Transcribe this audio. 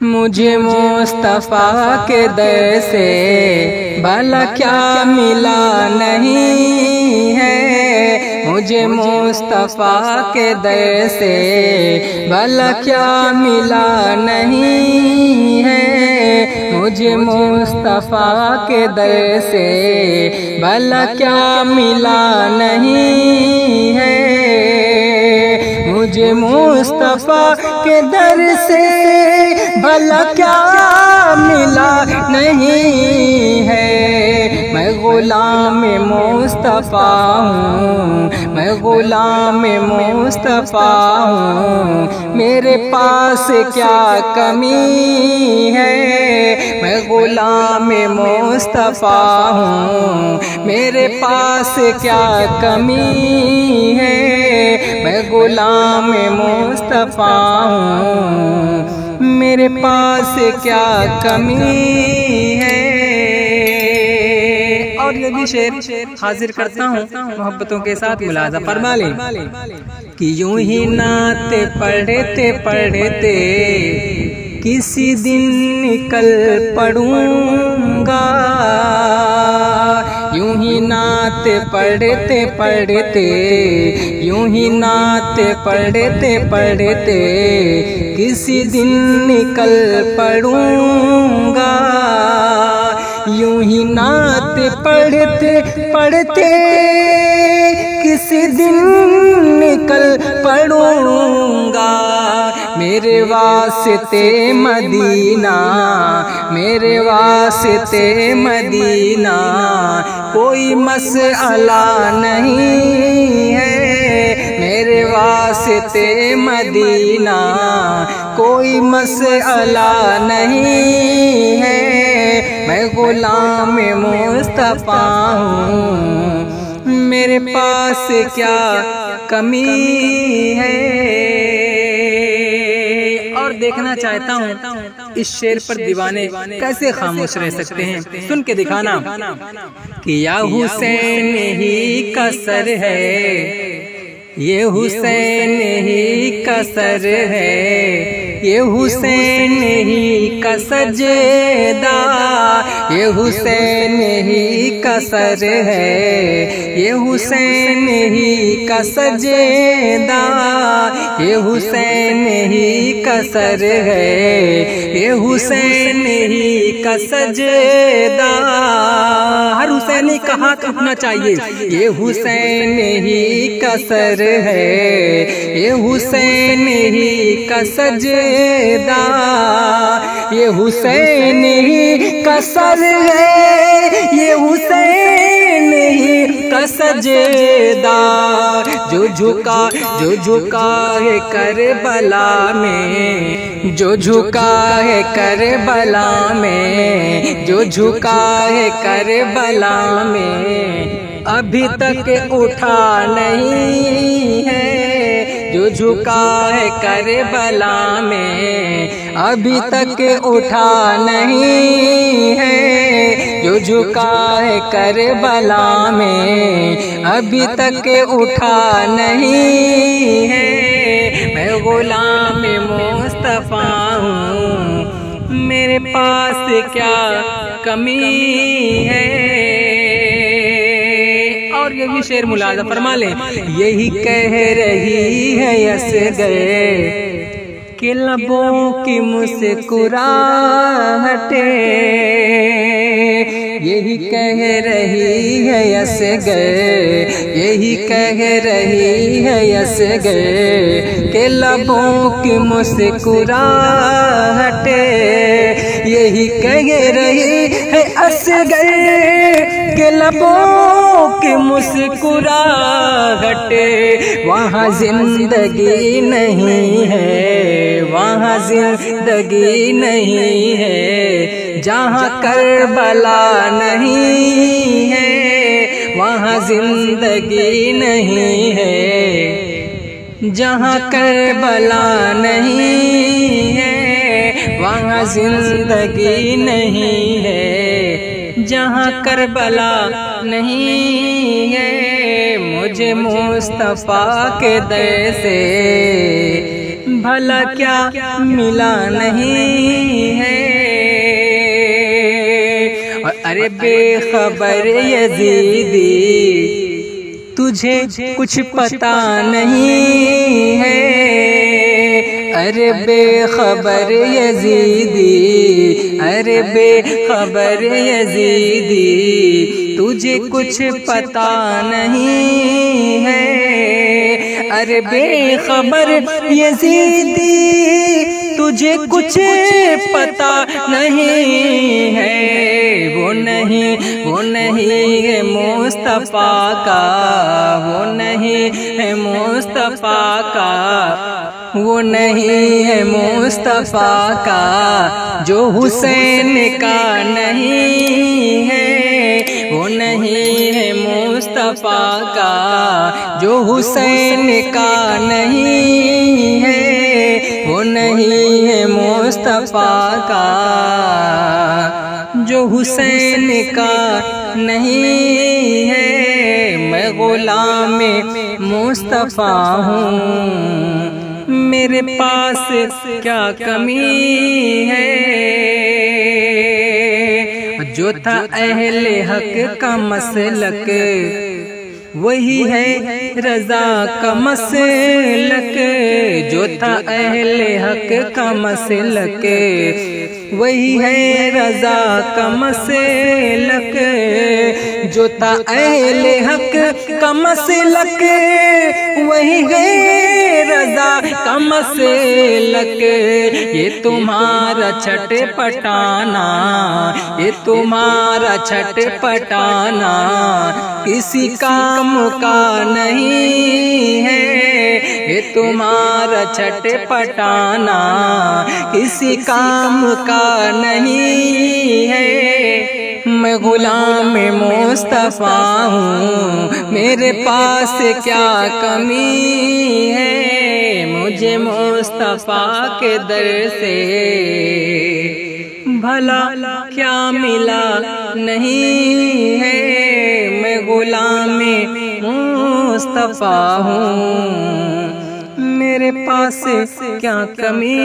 مجھے مصطفیٰ کے در سے بھلا کیا ملا نہیں ہے، مجھے مصطفیٰ کے در سے بھلا کیا ملا نہیں ہے، مجھے مصطفیٰ کے در سے بھلا کیا ملا نہیں ہے، مجھے مصطفیٰ کے در سے بھلا کیا ملا نہیں ہے۔ میں غلام مصطفیٰ ہوں، میں غلام مصطفیٰ ہوں، میرے پاس کیا کمی ہے، میں غلام مصطفیٰ ہوں، میرے پاس کیا کمی ہے، میں غلام مصطفیٰ ہوں، میرے پاس کیا کمی ہے۔ اور یہ بھی شعر حاضر کرتا ہوں، محبتوں کے ساتھ ملاحظہ فرما لیں کہ یوں ہی نعت پڑھتے پڑھتے کسی دن نکل پڑوں گا، یوں ہی نعت پڑھتے پڑھتے، یوں ہی نعت پڑھتے پڑھتے کسی دن نکل پڑوں گا، یوں ہی نعت پڑھتے پڑھتے کسی دن نکل پڑوں گا، میرے واسطے مدینہ، میرے واسطے مدینہ کوئی مسئلہ نہیں ہے، میرے واسطے مدینہ کوئی مسئلہ نہیں ہے، میں غلام مصطفیٰ ہوں، میرے پاس کیا کمی ہے۔ اور دیکھنا چاہتا ہوں اس شعر پر دیوانے کیسے خاموش رہ سکتے ہیں، سن کے دکھانا کہ یا حسین ہی کا سر ہے، یہ حسین ہی کا سر ہے، یہ حسین ہی کا سجدہ، یہ حسین ہی کا سر ہے، یہ حسین ہی کا سجدہ، یہ حسین ہی کا سر ہے، یہ حسین ہی کا سجدہ، ہر حسینی کا ہاتھ اٹھنا چاہیے، یہ حسین ہی کا سر ہے، یہ حسین ہی کا سجدہ، یہ حسین ہی کا سر ہے، یہ حسین ہی کا سجدہ، جو جھکا ہے کربلا میں، جو جھکا ہے کربلا میں، جو جھکا ہے کربلا میں ابھی تک اٹھا نہیں ہے، جو جھکا ہے کربلا میں ابھی تک اٹھا نہیں ہے، جو جھکا ہے کربلا میں ابھی تک اٹھا نہیں ہے، میں غلام مصطفیٰ ہوں، میرے پاس کیا کمی ہے۔ اور یہ بھی شعر ملاحظہ فرما لیں، یہی کہہ رہی ہے اصغر کہ لبوں کی مسکراہٹیں، یہی کہہ رہی ہے اصغر، یہی کہہ رہی ہے اصغر کہ لبوں کی مسکراہٹیں، یہی کہہ رہی ہے اصغر کہ لبوں کی مسکراہٹیں، وہاں زندگی نہیں ہے، وہاں زندگی نہیں ہے، جہاں کربلا نہیں ہے، وہاں زندگی نہیں ہے، جہاں کربلا نہیں ہے، وہاں زندگی نہیں ہے، جہاں کربلا نہیں ہے، مجھے مصطفیٰ کے در سے بھلا کیا ملا نہیں ارے بے خبر یزیدی تجھے کچھ پتا نہیں ہے، ارے بے خبر یزیدی، ارے بے خبر یزیدی تجھے کچھ پتا نہیں ہے، ارے بے خبر یزیدی تجھے کچھ پتا نہیں ہے، وہ نہیں ہے مصطفیٰ کا، وہ نہیں ہے مصطفیٰ کا، وہ نہیں ہے مصطفیٰ کا جو حسین کا نہیں ہے، وہ نہیں ہے مصطفیٰ کا جو حسین کا نہیں ہے، وہ نہیں ہے مصطفیٰ کا جو حسین کا نہیں ہے، میں غلام مصطفیٰ ہوں، میرے پاس کیا کمی ہے، جو تھا اہل حق کا مسلک وہی ہے رضا کا مسلک، جو تھا اہل حق کا مسلک وہی ہے رضا کا مسلک، جو تھا اہل حق کا مسلک وہی ہے رضا کا مسلک، یہ تمہارا چھٹ پٹانا، یہ تمہارا چھٹ پٹانا کسی کام کا نہیں ہے، یہ تمہارا چھٹ پٹانا کسی کام کا نہیں ہے، میں غلام مصطفیٰ ہوں، میرے پاس کیا کمی ہے، مجھے مصطفیٰ کے در سے بھلا کیا ملا نہیں ہے، میں غلام مصطفیٰ ہوں، میرے پاس کیا کمی